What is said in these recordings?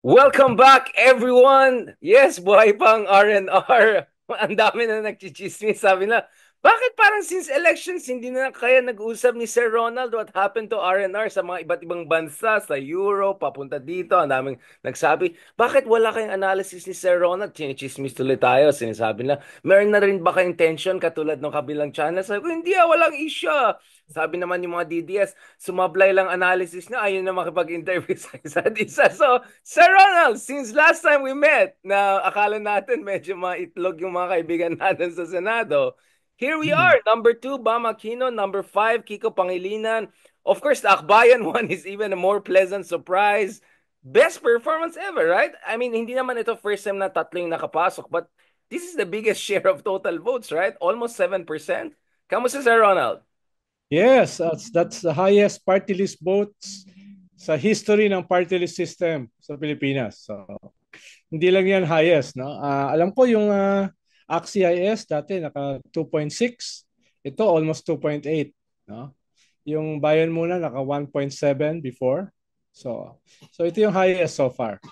Welcome back, everyone! Yes, buhay pang R&R. Ang dami na nagchichismis. Sabi na, bakit parang since elections, hindi na kaya nag-usap ni Sir Ronald what happened to R&R sa mga iba't ibang bansa, sa Europe, papunta dito. Ang daming nagsabi, bakit wala kayong analysis ni Sir Ronald? Chinichismis tuloy tayo. Sinasabi na, meron na rin ba kayong tension katulad ng kabilang channel? Sabi ko, hindi walang issue. Sabi naman yung mga DDS, sumablay lang analysis na ayun na makipag-interview sa isa't isa. So, Sir Ronald, since last time we met, na akala natin medyo maitlog yung mga kaibigan natin sa Senado, here we Hmm. are. Number 2, Bam Aquino. Number 5, Kiko Pangilinan. Of course, the Akbayan one is even a more pleasant surprise. Best performance ever, right? I mean, hindi naman ito first time na tatlo yung nakapasok, but this is the biggest share of total votes, right? Almost 7%. Kamusta, Sir Ronald? Yes, that's the highest party list votes sa history ng party list system sa Pilipinas. So, hindi lang yan highest, no? Alam ko yung AXIS dati naka 2.6, ito almost 2.8, no? Yung Bayan Muna naka 1.7 before. So ito yung highest so far.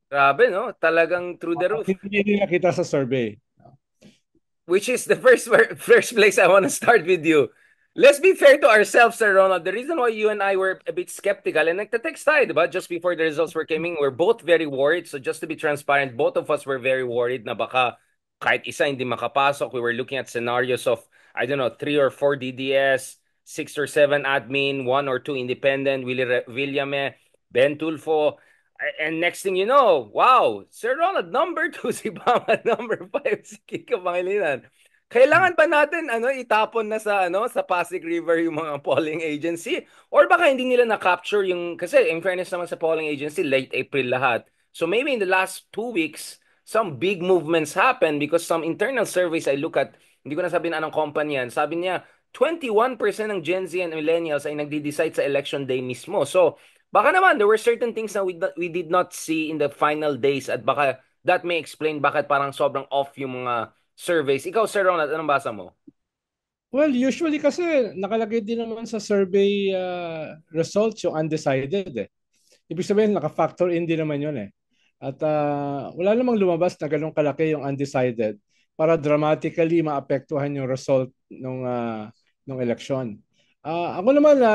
Grabe, no? Talagang through the At roof. hindi nila kita sa survey. Which is the first place I want to start with you. Let's be fair to ourselves, Sir Ronald. The reason why you and I were a bit skeptical, and nagte-text tayo, diba? Just before the results were coming, we're both very worried. So just to be transparent, both of us were very worried na baka kahit isa hindi makapasok. We were looking at scenarios of, I don't know, 3 or 4 DDS, 6 or 7 admin, 1 or 2 independent, Villame, Ben Tulfo. And next thing you know, wow, Sir Ronald, number 2 si Bama, number 5 si Kiko Pangilinan. Kailangan ba natin itapon na sa Pasig River yung mga polling agency or baka hindi nila na-capture yung kasi in fairness naman sa polling agency late April lahat. So maybe in the last 2 weeks some big movements happen because some internal surveys I look at, hindi ko na sabihin anong company yan. Sabi niya 21% ng Gen Z and millennials ay nagde-decide sa election day mismo. So baka naman there were certain things na we did not see in the final days at baka that may explain bakit parang sobrang off yung mga surveys. Ikaw, Sir Ronald, anong basa mo? Well, usually kasi nakalagay din naman sa survey results yung undecided eh. Ibig sabihin, naka-factor in din naman yun eh. At wala namang lumabas na ganun kalaki yung undecided para dramatically maapektuhan yung result nung election. Ako naman,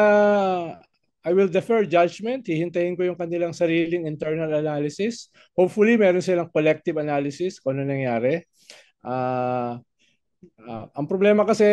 I will defer judgment. Hihintayin ko yung kanilang sariling internal analysis. Hopefully, meron silang collective analysis kung ano nangyari. Ah, ang problema kasi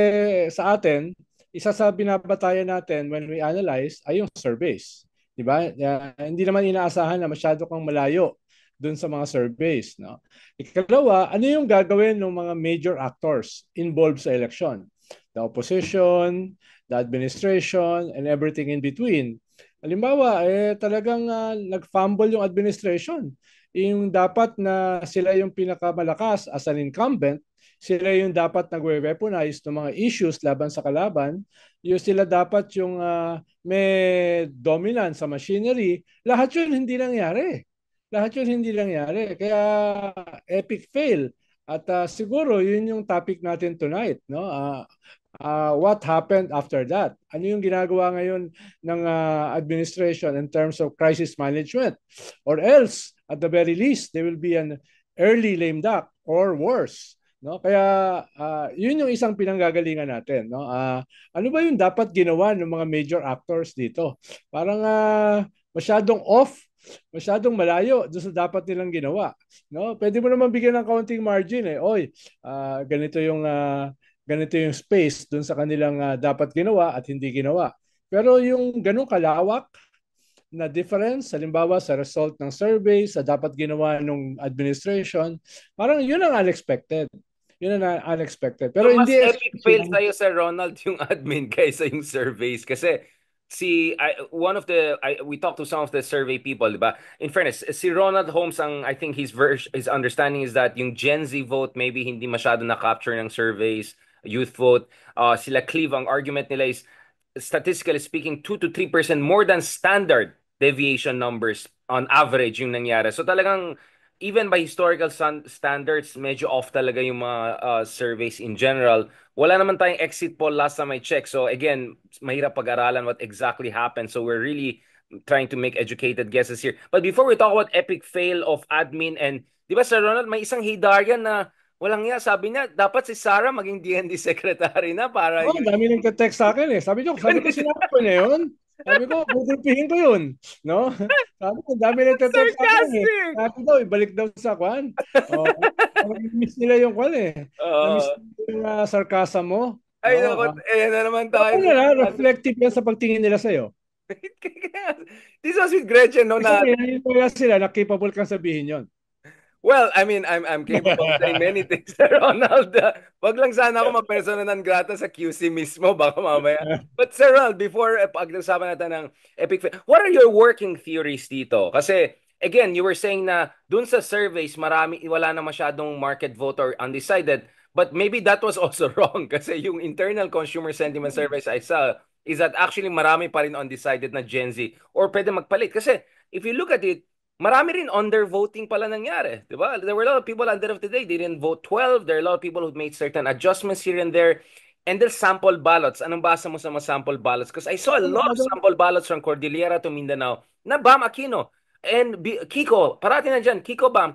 sa atin, isa sa binabatayan natin when we analyze ay yung surveys. Di ba? Hindi naman inaasahan na masyado kang malayo dun sa mga surveys. No? Ikalawa, ano yung gagawin ng mga major actors involved sa election? The opposition, the administration, and everything in between. Halimbawa, talagang nag-fumble yung administration. Yung dapat na sila yung pinakamalakas as an incumbent, sila yung dapat nagwe-weaponize ng mga issues laban sa kalaban, yung sila dapat yung may dominance sa machinery, lahat yun hindi nangyari. Lahat yun hindi nangyari. Kaya epic fail. At siguro yun yung topic natin tonight, no? What happened after that? Ano yung ginagawa ngayon ng administration in terms of crisis management? Or else, at the very least, there will be an early lame duck or worse. No, kaya yun yung isang pinanggagalingan natin, no. Ano ba yung dapat ginawa ng mga major actors dito? Parang masyadong off, masyadong malayo doon sa dapat nilang ginawa, no. Pwede mo naman bigyan ng counting margin eh. Oy, ganito yung space doon sa kanilang dapat ginawa at hindi ginawa. Pero yung ganung kalawak na difference, halimbawa sa result ng survey, sa dapat ginawa ng administration, parang yun ang unexpected. Yun ang unexpected. So Pero mas hindi epic excuse fail yung sa'yo, Sir Ronald, yung admin kaysa yung surveys. Kasi one of we talked to some of the survey people, di ba? In fairness, si Ronald Holmes, I think his understanding is that yung Gen Z vote maybe hindi masyado na-capture ng surveys, youth vote. Sila Cleve, ang argument nila is statistically speaking, 2 to 3% more than standard deviation numbers on average yung nangyari. So talagang even by historical standards, medyo off talaga yung mga surveys in general. Wala naman tayong exit poll last time I checked. So again, mahirap pag-aralan what exactly happened. So we're really trying to make educated guesses here. But before we talk about epic fail of admin and, di ba Sir Ronald, may isang Hidarian na walang nga, sabi niya, dapat si Sarah maging DND secretary na para Oh, yun. dami nagte-text sa akin eh. Sabi ko sinabi ko na yun. Sabi ko, gugulpihin ko yun. No? Sabi ko, dami nagte-text sa akin eh. Sarcastic! Sabi ko, ibalik daw sa kwan. Oh, miss nila yung kwan eh. Na-miss Oo. nila yung sarcasm mo. Ay, No? naku, ayan na naman Pero tayo. ano na, reflective yan sa pagtingin nila sa'yo. This was with Gretchen, no? Kasi Na, hindi nila sila na capable kang sabihin yun. well, I mean, I'm capable of saying many things, Sir Ronald. Wag lang sana ako ma-persona non grata sa QC mismo, baka mamaya. But Sir Ronald, before pag-usapan natin ng epic fail, what are your working theories dito? Kasi, again, you were saying na dun sa surveys, wala na masyadong market vote or undecided. But maybe that was also wrong kasi yung internal consumer sentiment surveys I saw is that actually marami pa rin undecided na Gen Z or pwede magpalit. Kasi if you look at it, marami rin undervoting pala nangyari. Diba? There were a lot of people at the end of the day, they didn't vote 12. There are a lot of people who made certain adjustments here and there. And there's sample ballots. Anong basa mo sa mga sample ballots? Because I saw a lot of sample ballots from Cordillera to Mindanao na Bam Aquino. And Kiko, parati na dyan, Kiko Bam,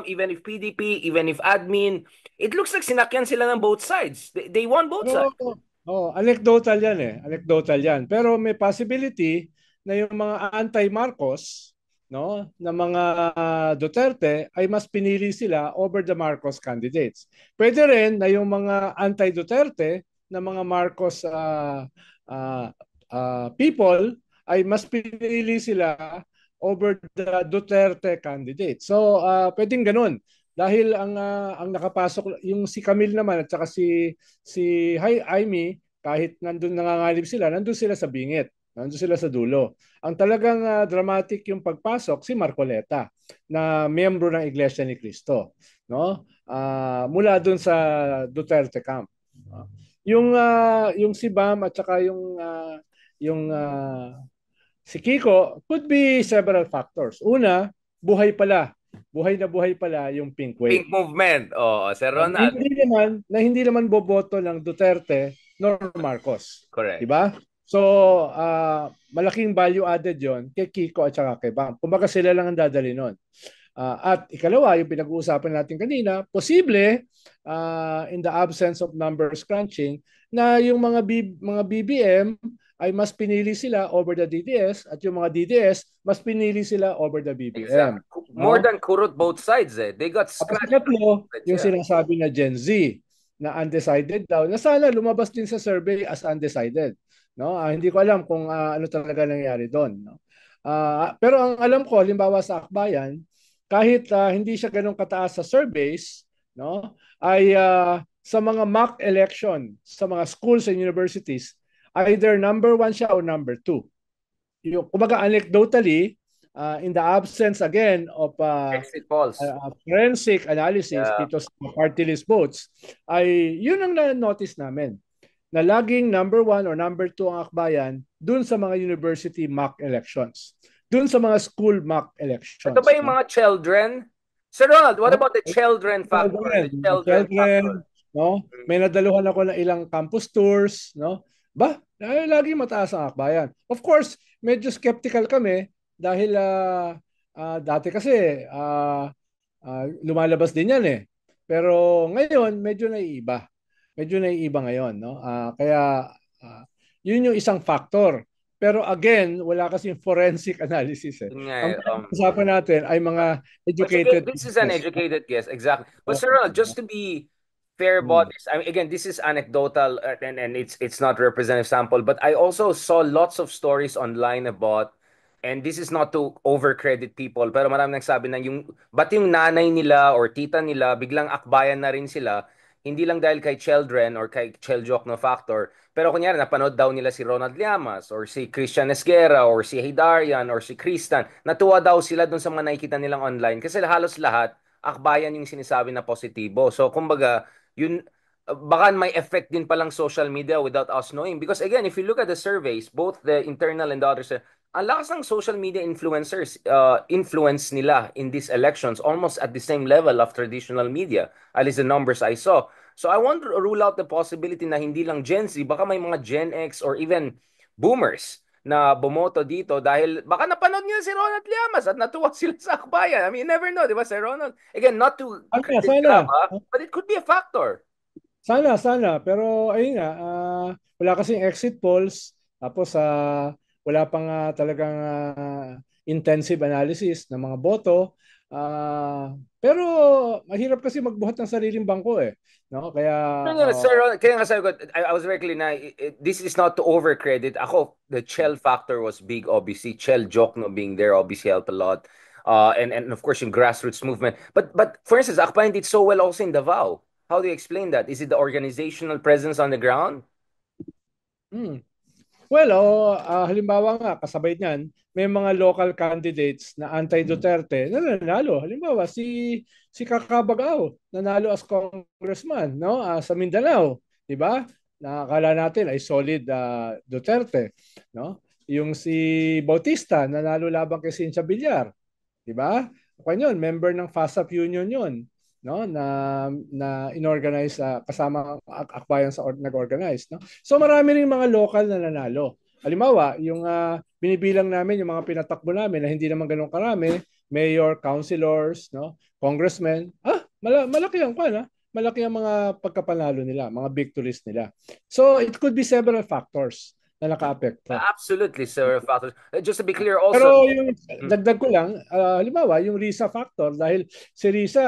even if PDP, even if admin, it looks like sinakyan sila ng both sides. They won both sides. Anecdotal yan eh. Anecdotal yan. Pero may possibility na yung mga anti-Marcos, no, na mga Duterte ay mas pinili sila over the Marcos candidates. Pwede rin na yung mga anti-Duterte na mga Marcos people ay mas pinili sila over the Duterte candidate. So, pwedeng ganun. Dahil ang nakapasok yung si Camille naman at saka si Aimee, kahit nandun nangangalib sila, nandun sila sa bingit. Nandun sila sa dulo. Ang talagang dramatic yung pagpasok si Marcoleta na miyembro ng Iglesia ni Cristo, no? Mula dun sa Duterte camp. Yung si Bam at saka yung si Kiko could be several factors. Una, buhay pala. Buhay na buhay pala yung pink wave. Pink movement. Oh, Sir Ronald. Hindi naman boboto ng Duterte nor Marcos. Correct. Diba? So, malaking value added yon kay Kiko at saka kay Bam. Kumbaga sila lang ang dadali nun. At ikalawa, yung pinag-uusapan natin kanina, posible, in the absence of numbers crunching, na yung mga BBM ay mas pinili sila over the DDS at yung mga DDS mas pinili sila over the BBM. Exactly. More than kurot both sides eh. They got scratched. Yung sinasabi na Gen Z na undecided daw, na sana lumabas din sa survey as undecided. No? Hindi ko alam kung ano talaga nangyari doon. No? Pero ang alam ko, halimbawa sa Akbayan, kahit hindi siya ganun kataas sa surveys, no, ay sa mga mock election, sa mga schools and universities, either number 1 siya or number 2. Kumbaga anecdotally, in the absence again of exit polls, forensic analysis dito sa party list votes, ay yun ang na-notice namin na laging number 1 or number 2 ang Akbayan dun sa mga university mock elections. Dun sa mga school mock elections. Ito ba yung mga children? Sir Ronald, what about the children factor? Children, no? May nadaluhan ako ng ilang campus tours, no? Lagi mataas ang Akbayan. Of course, medyo skeptical kami dahil dati kasi lumalabas din yan eh. Pero ngayon, medyo naiiba. Medyo naiiba ngayon, no? Kaya yun yung isang factor. Pero again, wala kasing forensic analysis eh. Ang usapan natin ay mga educated. This is an educated guess, exactly. But Sir Ronald, just to be fair about this, I mean, again, this is anecdotal and it's not representative sample, but I also saw lots of stories online about, and this is not to overcredit people, pero marami nagsabi na ba't yung nanay nila or tita nila, biglang akbayan na rin sila, hindi lang dahil kay children or kay Cheljok no factor, pero kunyari napanood daw nila si Ronald Llamas or si Christian Esguerra or si Haydarian or si Kristan, natuwa daw sila dun sa mga nakikita nilang online kasi halos lahat akbayan yung sinasabi na positibo. So kumbaga, yun baka may effect din palang social media without us knowing. Because again, if you look at the surveys, both the internal and the others, ang lakas ng social media influencers influence nila in these elections almost at the same level of traditional media, at least the numbers I saw. So I want to rule out the possibility na hindi lang Gen Z, baka may mga Gen X or even boomers na bumoto dito dahil baka napanood niya si Ronald Llamas at natuwa sila sa akbayan. I mean, you never know, di ba, Sir Ronald? Again, not to Sana, create sana. drama, but it could be a factor. Sana. Pero ayun nga, wala kasing exit polls. Tapos wala pang talagang intensive analysis ng mga boto. Pero mahirap kasi magbuhat ng sariling bangko eh. No? Kaya Sir, kaya nga sabi ko, I was very clear na this is not to overcredit. Ako, the Chell factor was big, obviously. Chell Jokno being there obviously helped a lot. And of course, yung grassroots movement. But for instance, Akbayan did so well also in Davao. How do you explain that? Is it the organizational presence on the ground? hmm, well, halimbawa nga, kasabay niyan, may mga local candidates na anti-Duterte na nanalo. Halimbawa, si Kakabagaw, nanalo as congressman, no? Sa Mindanao, 'di ba? Na akala natin ay solid Duterte, no? Yung si Bautista, nanalo labang kay Cynthia Villar, 'di ba? Kung yun, member ng FASAP Union yun, no? Na inorganize kasama ang akbayan sa nag-organize, no? So marami ring mga local na nanalo. Halimbawa, yung binibilang namin yung mga pinatakbo namin na hindi naman ganun karami, mayor, councilors, no? Congressmen. Malaki ang kwan, malaki ang mga pagkapanalo nila, mga victories nila. So it could be several factors na nakaapekto. Absolutely, sir. Factors. Just to be clear also. Pero yung dagdag ko lang, halimbawa, yung Risa factor, dahil si Risa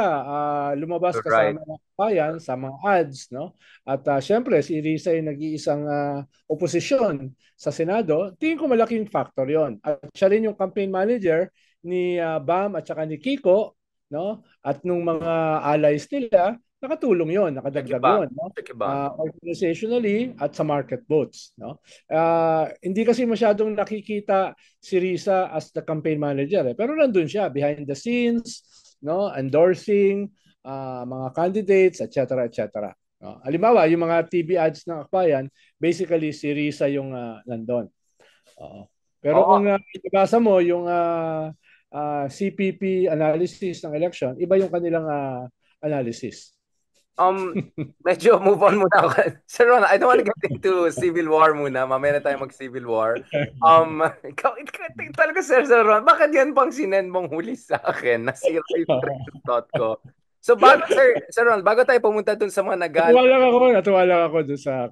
lumabas Right. kasama ng bayan sa mga ads, no? At syempre, si Risa ay nag-iisang oposisyon sa Senado, tingin ko malaking factor yon. At siya rin yung campaign manager ni Bam at saka ni Kiko, no? At nung mga allies nila, nakatulong yon, nakadagdag Check yon, no? Chekiban. Organizationally at sa market votes, no? Hindi kasi masyadong nakikita si Risa as the campaign manager eh. Pero nandun siya behind the scenes, no, endorsing mga candidates, etc. No? Halimbawa, yung mga TV ads ng Akbayan, basically si Risa yung nandun. Pero Oo. kung ibasa mo yung CPP analysis ng election, iba yung kanilang analysis. Um, medyo move on muna ako. Sir Ron, I don't want to get into civil war muna. Mamaya na tayo mag-civil war. Ikaw talaga, Sir Ron, bakit yan pang sinend mong huli sa akin? Nasira yung train of thought ko. So, Sir Ron, bago tayo pumunta dun sa mga nagal, Natuwa lang ako dun sa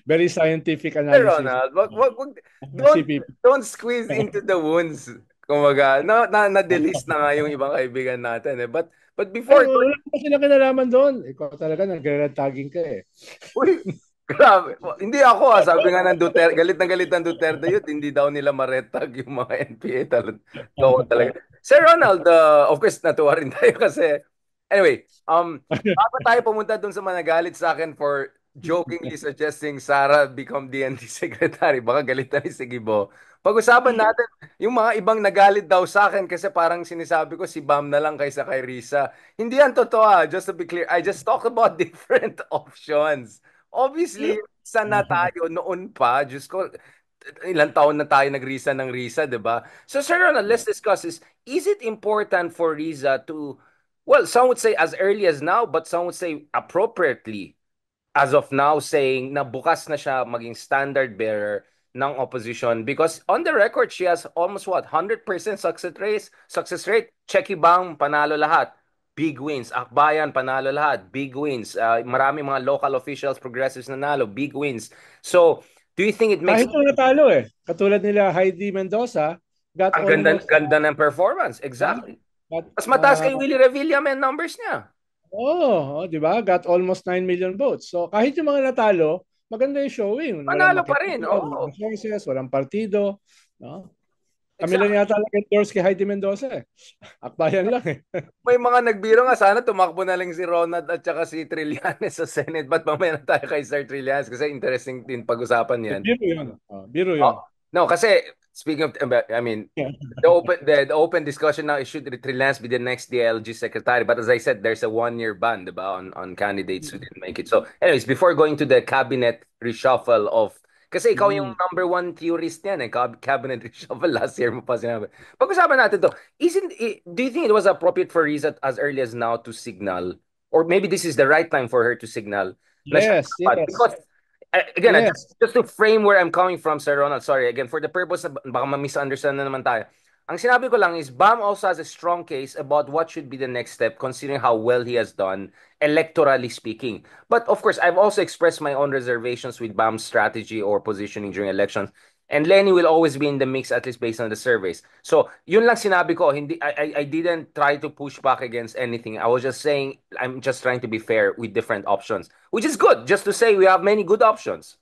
very scientific Sir analysis Ronald, ng CPP. don't squeeze into the wounds. Kumaga, na-delist na nga yung ibang kaibigan natin eh. But Ay, before, wala ko silang kinalaman doon. Ikaw talaga nagre-red tagging ka eh. uy, grabe. Hindi ako sabi nga ng Duterte, galit ng Duterte yun, hindi daw nila maretag yung mga NPA talaga. Sir Ronald, of course, natuwa rin tayo kasi, anyway, bago tayo pumunta dun sa mga nagalit sa akin for jokingly suggesting Sarah become DND secretary, baka galit na ni Sigibo. Pag-usapan natin yung mga ibang nagalit daw sa akin kasi parang sinasabi ko si Bam na lang kaysa kay Risa. Hindi yan totoo just to be clear. I just talk about different options. Obviously, sana tayo noon pa, Diyos ko, ilang taon na tayo nag-Risa ng Risa, di ba? So, Sir Ronald, let's discuss is it important for Risa to, well, some would say as early as now, but some would say appropriately, as of now, saying na bukas na siya maging standard bearer ng opposition because on the record, she has almost what, 100% success rate, Checky Bang, panalo lahat. Big wins. Akbayan, panalo lahat. Big wins. Marami mga local officials, progressives nanalo. Big wins. So, do you think it makes Kahit yung natalo eh. Katulad nila Heidi Mendoza got ang ganda, almost ganda ng performance? uh, Exactly. got, Mas mataas kay Willie Revilla man numbers niya. di ba? Got almost 9 million votes. So kahit yung mga natalo, maganda yung showing. Walang Panalo pa rin. makikita, Oo. walang resources, walang partido. No? Kami lang Exactly. yata nag-endorse kay Heidi Mendoza eh. Akbayan lang eh. May mga nagbiro nga, sana tumakbo na lang si Ronald at saka si Trillanes sa Senate. But mamaya na tayo kay Sir Trillanes kasi interesting din pag-usapan yan. Biro yun. Biro Oh, yun. no, kasi speaking of, I mean, the open discussion now is should Trillanes be the next DLG secretary? But as I said, there's a 1-year ban, diba, on candidates who didn't make it. So, anyways, before going to the cabinet reshuffle of, kasi ikaw yung Mm. number one theorist niyan eh, cabinet reshuffle last year mo pa sinabi. Pag-usapan natin to, do you think it was appropriate for Riza as early as now to signal, or maybe this is the right time for her to signal na siya Yes, dapat? yes. Because again, Yes. just to frame where I'm coming from, Sir Ronald, sorry, again, for the purpose of, baka ma-misunderstand na naman tayo. Ang sinabi ko lang is, Bam also has a strong case about what should be the next step, considering how well he has done, electorally speaking. But of course, I've also expressed my own reservations with Bam's strategy or positioning during elections. And Lenny will always be in the mix, at least based on the surveys. So, yun lang sinabi ko. Hindi, I didn't try to push back against anything. I was just saying, I'm just trying to be fair with different options, which is good. Just to say, we have many good options.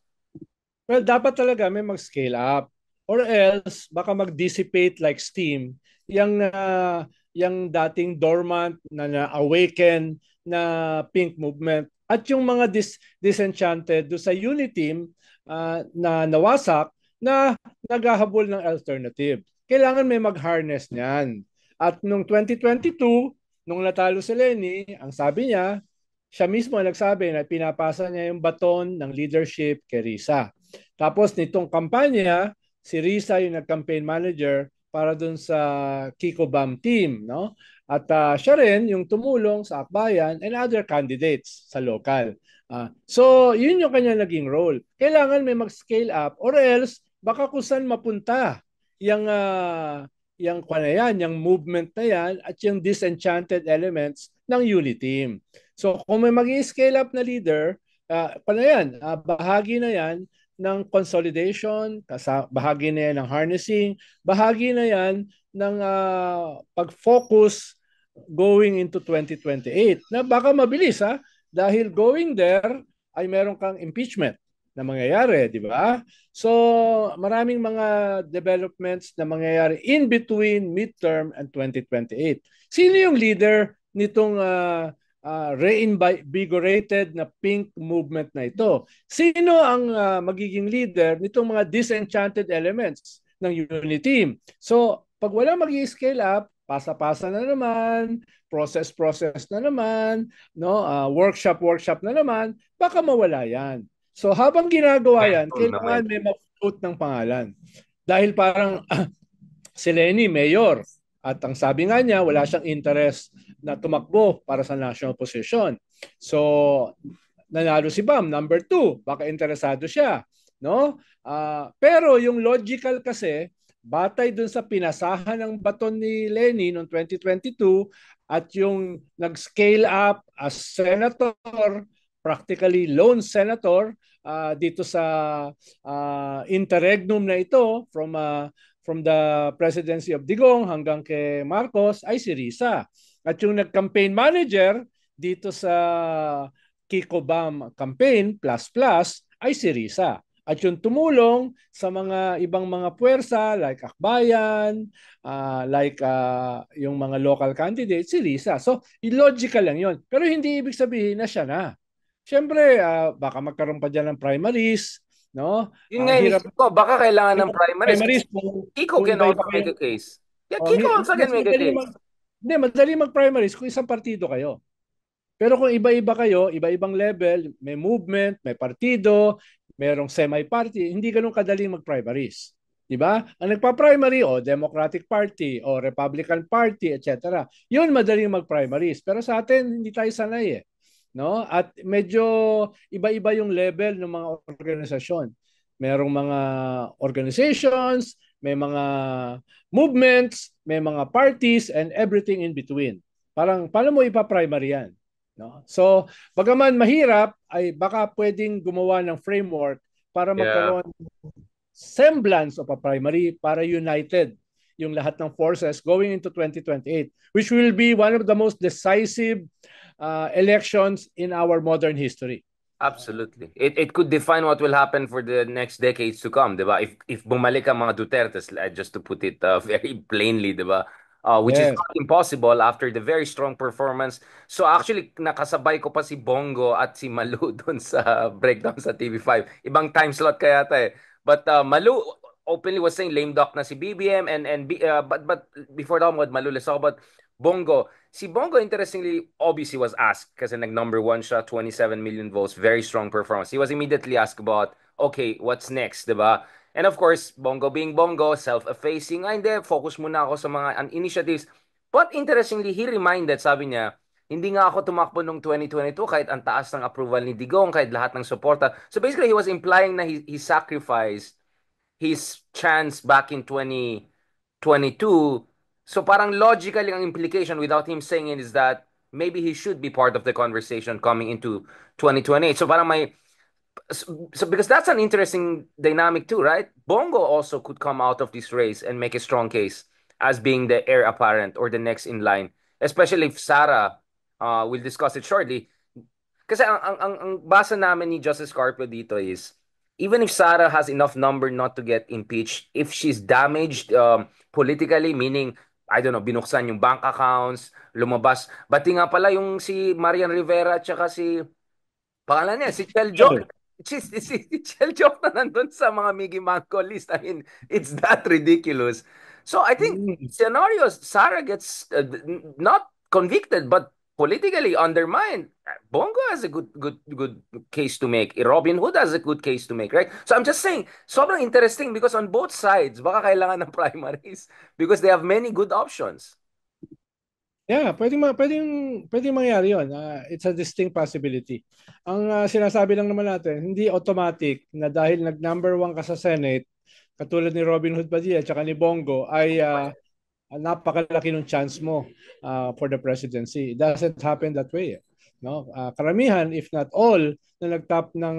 Well, dapat talaga may mag-scale up or else baka mag-dissipate like steam yung dating dormant na awaken na pink movement at yung mga disenchanted do sa unity team na nawasak na naghahabol ng alternative. Kailangan may mag-harness niyan. At nung 2022, nung natalo si Lenny, ang sabi niya, siya mismo ang nagsabi na pinapasa niya yung baton ng leadership kay Risa. Tapos nitong kampanya, si Risa yung nag-campaign manager para dun sa Kiko Bam team, no? At siya rin yung tumulong sa Akbayan and other candidates sa local. So, yun yung kanya naging role. Kailangan may mag-scale up or else baka kung saan mapunta yung yung movement na yan at yung disenchanted elements ng Uli team. So kung may mag-scale up na leader, bahagi na yan ng consolidation, bahagi na yan ng harnessing, bahagi na yan ng pag-focus going into 2028 na baka mabilis dahil going there ay meron kang impeachment na mangyayari, di ba? So, maraming mga developments na mangyayari in between midterm and 2028. Sino yung leader nitong reinvigorated na pink movement na ito? Sino ang magiging leader nitong mga disenchanted elements ng unity team? So, pag wala mag-scale up, pasa-pasa na naman, process na naman, no? Workshop na naman, baka mawala yan. So habang ginagawa yan, kailangan may mag-float ng pangalan. Dahil parang si Lenny, mayor, at ang sabi nga niya, wala siyang interest na tumakbo para sa national position. So, nanalo si Bam, number 2, baka interesado siya. No? Pero yung logical kasi, batay dun sa pinasahan ng baton ni Lenny noong 2022 at yung nag-scale up as senator, practically lone senator dito sa interregnum na ito from the presidency of Digong hanggang kay Marcos ay si Risa. At yung nag-campaign manager dito sa Kiko Bam campaign plus ay si Risa. At yung tumulong sa mga ibang mga puwersa like Akbayan, yung mga local candidates, si Risa. So, illogical lang yon. Pero hindi ibig sabihin na siya na. Siyempre, baka magkaroon pa dyan ng primaries, no? Yun nga, Hirap inisip ko, baka kailangan ng primaries. primaries kung, Kiko kung can iba-iba also make kayo. a case. Yeah, Oh, Kiko also can mas make a madali case. hindi, madali mag-primaries kung isang partido kayo. Pero kung iba-iba kayo, iba-ibang level, may movement, may partido, merong semi-party, hindi ganun kadaling mag-primaries. Di ba? Ang nagpa-primary o Democratic Party o Republican Party, etc. Yun madaling mag-primaries. Pero sa atin, hindi tayo sanay eh. No? At medyo iba-iba yung level ng mga organisasyon. Merong mga organizations, may mga movements, may mga parties, and everything in between. Parang, paano mo ipa-primary yan? No? So, bagaman mahirap, ay baka pwedeng gumawa ng framework para Yeah. magkaroon semblance of a primary para united yung lahat ng forces going into 2028, which will be one of the most decisive elections in our modern history. Absolutely. It could define what will happen for the next decades to come, 'di ba? If bumalik ang mga Dutertes, just to put it very plainly, 'di ba? Which is Yes. not impossible after the very strong performance. So actually nakasabay ko pa si Bongo at si Malu doon sa breakdown sa TV5. Ibang time slot kaya ata eh. But Malu openly was saying lame duck na si BBM but before that Malu, let's talk about Bongo. Si Bongo, interestingly, obviously was asked kasi nag-number one siya, 27 million votes, very strong performance. He was immediately asked about, okay, what's next, diba? And of course, Bongo being Bongo, self-effacing, hindi, focus muna ako sa mga initiatives. But interestingly, he reminded, sabi niya, hindi nga ako tumakbo nung 2022 kahit ang taas ng approval ni Digong, kahit lahat ng suporta. So basically, he was implying na he sacrificed his chance back in 2022. So parang logically ang implication without him saying it is that maybe he should be part of the conversation coming into 2028. So parang may so because that's an interesting dynamic too, right? Bongo also could come out of this race and make a strong case as being the heir apparent or the next in line, especially if Sara, we'll discuss it shortly. Kasi ang basa namin ni Justice Carpio dito is, even if Sara has enough number not to get impeached, if she's damaged politically, meaning, I don't know, binuksan yung bank accounts, lumabas. Bati nga pala yung si Marian Rivera at saka si, pangalan niya, si Chel Jo. Well, Si Chel Jo na nandun sa mga Miggy Manco list. I mean, it's that ridiculous. So I think mm, scenarios, Sarah gets not convicted, but politically undermined. Bongo has a good case to make. Robin Hood has a good case to make, right? So I'm just saying, sobrang interesting because on both sides, baka kailangan ng primaries because they have many good options. yeah, pwedeng mangyari 'yon. It's a distinct possibility. Ang sinasabi lang naman natin, hindi automatic na dahil nag-number one ka sa Senate, katulad ni Robin Hood Padilla at saka ni Bongo, ay napakalaki ng chance mo for the presidency. It doesn't happen that way. No? Karamihan, if not all, na nagtap ng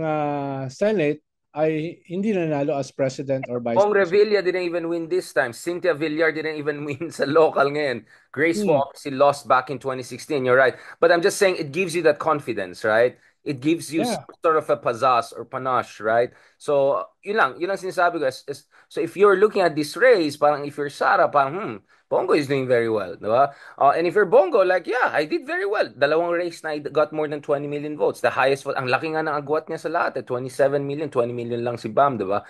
Senate ay hindi nanalo as president or vice Bong president. Revilla didn't even win this time. Cynthia Villar didn't even win sa local ngayon. Grace Fu Hmm. obviously lost back in 2016. You're right. But I'm just saying it gives you that confidence, right? It gives you Yeah. some sort of a pizzazz or panache, right? So, yun lang sinasabi ko. So if you're looking at this race, parang if you're Sara, parang, Bongo is doing very well, di ba? And if you're Bongo, like, yeah, I did very well. Dalawang race na I got more than 20 million votes. The highest vote. Ang laki nga ng agwat niya sa lahat. 27 million, 20 million lang si Bam, di ba?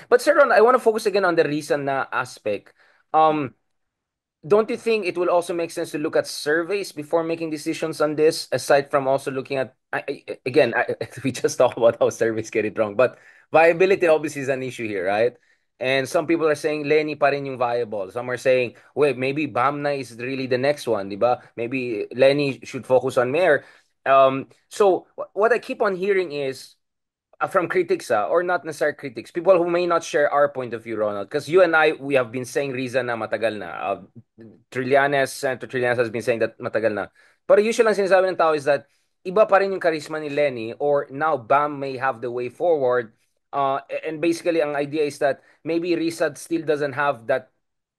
But Sir Ron, I want to focus again on the reason na aspect. Um, don't you think it will also make sense to look at surveys before making decisions on this, aside from also looking at, again, we just talked about how surveys get it wrong, but viability obviously is an issue here, right? And some people are saying Lenny pa rin yung viable. Some are saying, wait, maybe Bamna is really the next one, di ba? Maybe Lenny should focus on mayor. So what I keep on hearing is, from critics, or not necessarily critics, people who may not share our point of view, Ronald, because you and I, we have been saying reason na matagal na. Senator Trillanes has been saying that matagal na. Pero usually lang sinasabi ng tao is that iba pa rin yung charisma ni Lenny, or now Bam may have the way forward. And basically, ang idea is that maybe Rizad still doesn't have that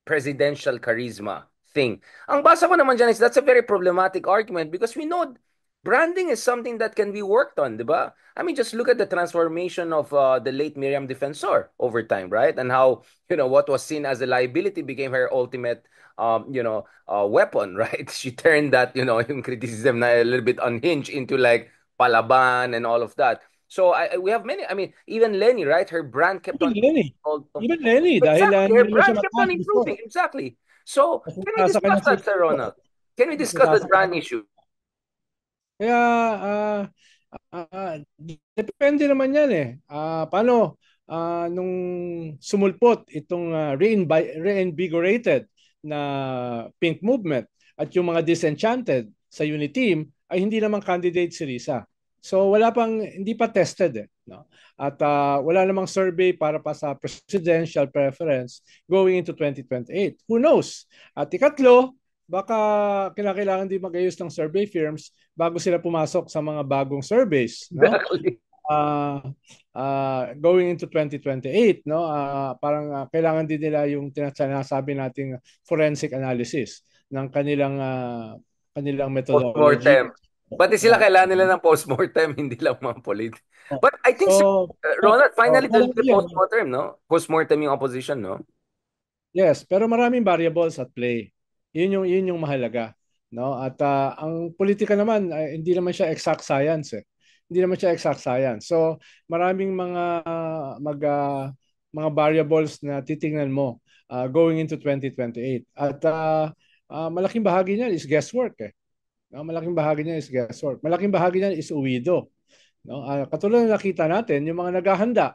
presidential charisma thing. Ang basa ko naman dyan is that's a very problematic argument because we know branding is something that can be worked on, di ba? I mean, just look at the transformation of the late Miriam Defensor over time, right? And how, what was seen as a liability became her ultimate, weapon, right? She turned that, yung criticism na a little bit unhinged into like palaban and all of that. So we have many, I mean, even Lenny, right? Her brand kept Even on Lenny. Even Lenny, dahil exactly, her hindi naman brand siya kept on mataas before. improving. Exactly. So, Kasi can we nasa discuss kanyang that, switch Sir to. Ronald? Can we discuss the Nasa brand issue? Kaya depende naman yan eh. Paano nung sumulpot itong reinvigorated na Pink Movement at yung mga disenchanted sa Uniteam ay hindi naman candidate si Risa. So hindi pa tested eh. No? At wala namang survey para pa sa presidential preference going into 2028. Who knows? At ikatlo, baka kinakailangan din mag-ayos ng survey firms bago sila pumasok sa mga bagong surveys, no? Exactly. Going into 2028, no? Parang kailangan din nila yung sinasabi nating forensic analysis ng kanilang methodology. Postmortem. Pati sila Yeah. kailangan nila ng postmortem, hindi lang mga polit. But I think, So, Ronald, finally, parang there'll be a yan. postmortem, no? Postmortem yung opposition, no? Yes, pero maraming variables at play. Yun yung mahalaga, no? At ang politika naman hindi naman siya exact science eh. Hindi naman siya exact science. So, maraming mga variables na titingnan mo going into 2028. At malaking bahagi niyan is guesswork eh. No? Malaking bahagi niyan is guesswork. Malaking bahagi niyan is uwido, no? Katulad na nakita natin, yung mga naghahanda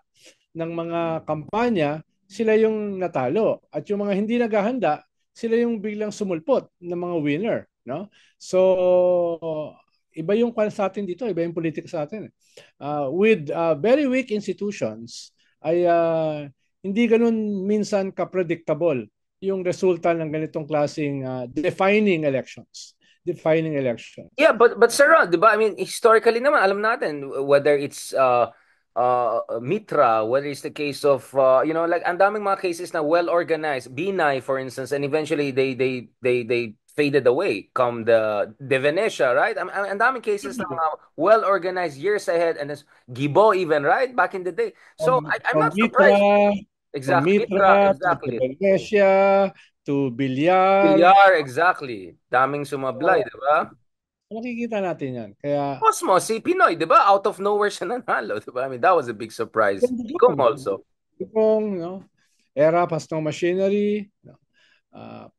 ng mga kampanya, sila yung natalo. At yung mga hindi naghahanda, sila yung biglang sumulpot ng mga winner. no? So iba yung kwan sa atin dito, iba yung politika sa atin. With very weak institutions ay hindi ganun minsan ka-predictable yung resulta ng ganitong klaseng defining elections. Defining elections. Yeah, but Sir Ron, 'di ba? I mean, historically naman alam natin whether it's Mitra, whether it's the case of like ang daming mga cases na well organized, Binay for instance, and eventually they faded away come the Venetia, right? Ang daming cases na mga well organized years ahead and there's Gibo even, right? Back in the day. So I'm From not surprised. Mitra, from Exactly. Mitra, Mitra to exactly. Indonesia to Bilyar. Bilyar, exactly. Daming sumablay, So, 'di ba? makikita natin yan. Kaya, Cosmo, si Pinoy, di ba? Out of nowhere siya nanalo, di ba? I mean, that was a big surprise. Kung also. kung no, era pas no machinery, no, uh,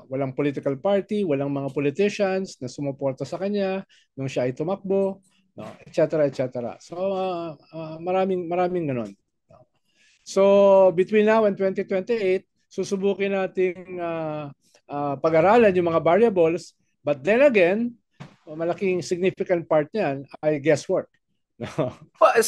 walang political party, walang mga politicians na sumuporta sa kanya nung siya ay tumakbo, no, etc. etc. So maraming ganon. No? So between now and 2028, susubukin nating pag-aralan yung mga variables, but then again, malaking significant part niyan ay guesswork. No? Well,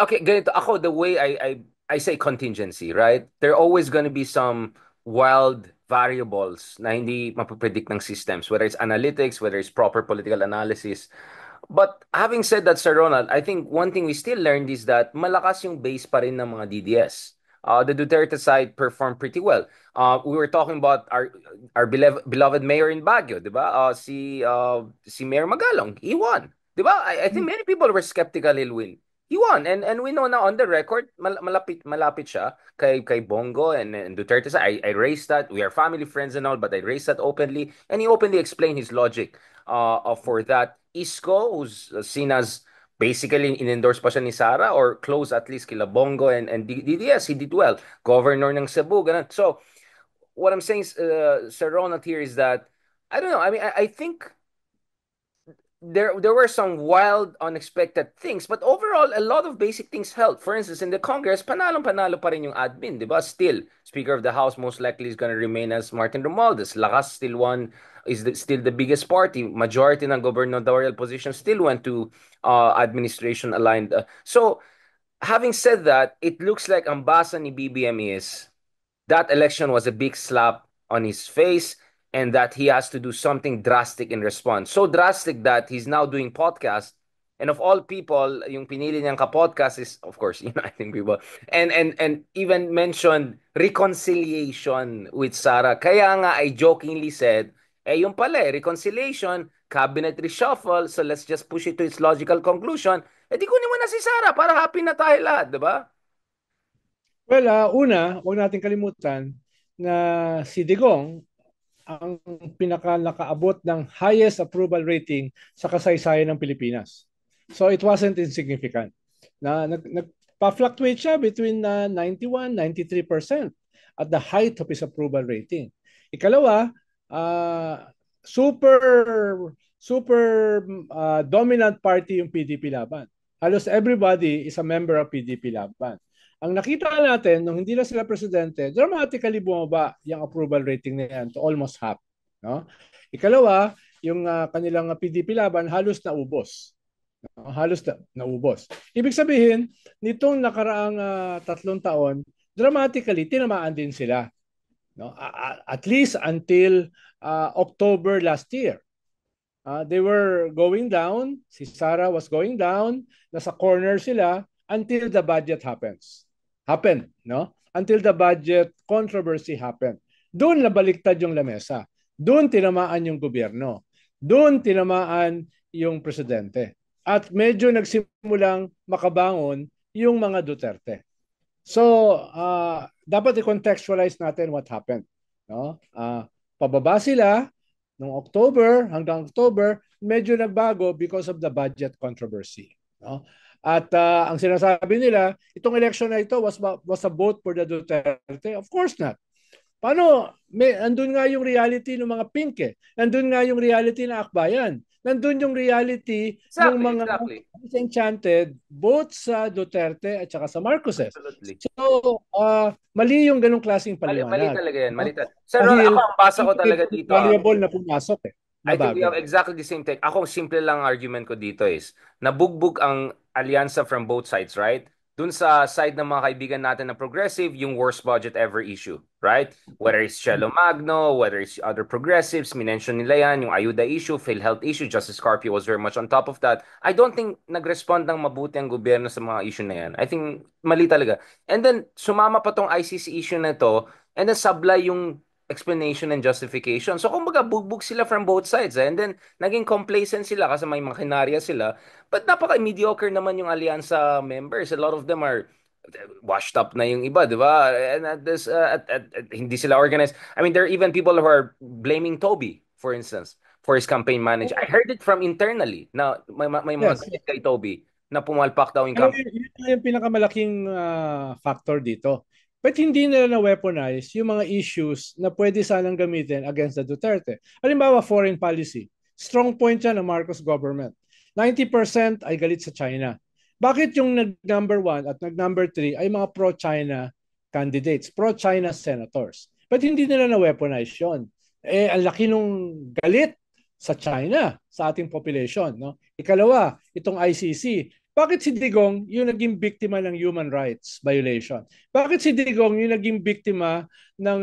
okay, ganito. Ako, the way I say contingency, right? There are always gonna be some wild variables na hindi mapapredict ng systems, whether it's analytics, whether it's proper political analysis. But having said that, Sir Ronald, I think one thing we still learned is that malakas yung base pa rin ng mga DDS. The Duterte side performed pretty well. We were talking about our beloved mayor in Baguio, di ba? Si Mayor Magalong, he won. Di ba? I think many people were skeptical he'll win. He won. And we know now on the record, malapit siya kay Bongo and Duterte. I raised that. We are family friends and all, but I raised that openly. And he openly explained his logic for that. Isko, who's seen as basically in-endorse pa siya ni Sara or close at least kila Bongo and DDS, he did well. Governor ng Cebu, ganun. So, what I'm saying, Sir Ronald here is that, I don't know, I mean, I think there were some wild, unexpected things, but overall, a lot of basic things helped. For instance, in the Congress, panalo pa rin yung admin, di ba? Still, Speaker of the House most likely is going to remain as Martin Romualdez. Lakas still won, still the biggest party. Majority ng gubernatorial positions still went to administration aligned. So, having said that, it looks like ang basa ni BBM is that election was a big slap on his face and that he has to do something drastic in response. So drastic that he's now doing podcast. And of all people, yung pinili niyang ka-podcast is, of course, uniting people. And even mentioned reconciliation with Sarah. Kaya nga, I jokingly said, yung pala reconciliation, cabinet reshuffle, so let's just push it to its logical conclusion. Di kunin mo na si Sarah para happy na tayo lahat, di ba? Well, una, huwag natin kalimutan na si Digong ang pinaka nakaabot ng highest approval rating sa kasaysayan ng Pilipinas. So it wasn't insignificant. Nagpa-fluctuate siya between 91, 93% at the height of his approval rating. Ikalawa, super dominant party yung PDP Laban. Halos everybody is a member of PDP Laban. Ang nakita natin, nung hindi na sila presidente, dramatically bumaba yung approval rating na yan to almost half. No? Ikalawa, yung kanilang PDP Laban halos naubos. No? Halos naubos. Ibig sabihin, nitong nakaraang 3 taon, dramatically tinamaan din sila. No? At least until October last year. They were going down, si Sara was going down, nasa corner sila until the budget happened, no? Until the budget controversy happened. Doon nabaliktad yung lamesa. Doon tinamaan yung gobyerno. Doon tinamaan yung presidente. At medyo nagsimulang makabangon yung mga Duterte. So, dapat i-contextualize natin what happened, no? Pababa sila noong October hanggang October, medyo nagbago because of the budget controversy, no? At ang sinasabi nila, itong election na ito was a vote for the Duterte? Of course not. Paano? Andun nga yung reality ng mga pink eh. Nandun nga yung reality ng akbayan. Nandun yung reality ng mga disenchanted both sa Duterte at saka sa Marcoses. Absolutely. So, mali yung ganong klaseng paliwanag. Mali talaga yan. Mali talaga. Sir, ako ang basa ko talaga dito. Variable na pumasok eh. I think we have mabago. exactly the same take. Ako, simple lang argument ko dito is, nabugbog ang alyansa from both sides, right? Dun sa side ng mga kaibigan natin na progressive, yung worst budget ever issue, right? Whether it's Cielo Magno, whether it's other progressives, minention nila yan, yung ayuda issue, PhilHealth issue, Justice Carpio was very much on top of that. I don't think nag-respond ng mabuti ang gobyerno sa mga issue na yan. I think mali talaga. And then, sumama pa tong ICC issue na to, and then sablay yung explanation and justification. So kumbaga bugbog sila from both sides and then naging complacent sila kasi may makinarya sila. But napaka-mediocre naman yung Alyansa members. A lot of them are washed up na yung iba, di ba? And hindi sila organized. I mean, there are even people who are blaming Toby, for instance, for his campaign manager. I heard it from internally na may mga Yes. galit kay Toby na pumalpak daw yung Pero campaign. yun yung pinakamalaking factor dito. But hindi nila na-weaponize yung mga issues na pwede sanang gamitin against the Duterte. Halimbawa, foreign policy. Strong point yan ng Marcos government. 90% ay galit sa China. Bakit yung nag-number 1 at nag-number 3 ay mga pro-China candidates, pro-China senators? But hindi nila na-weaponize yun. Ang laki nung galit sa China, sa ating population. No? Ikalawa, itong ICC. Bakit si Digong yung naging biktima ng human rights violation? Bakit si Digong yung naging biktima ng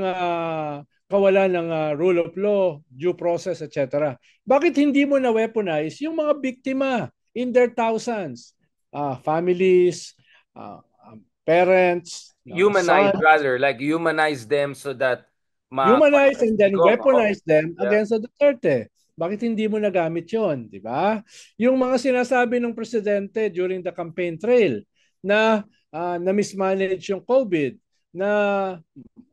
kawalan ng rule of law, due process, etc.? Bakit hindi mo na-weaponize yung mga biktima in their thousands? Families, parents, Humanize sons, rather, like humanize them so that humanize and then Digong, oh. weaponize them Yeah. against the Duterte. Bakit hindi mo nagamit yon, di ba? Yung mga sinasabi ng presidente during the campaign trail na na-mismanage yung COVID, na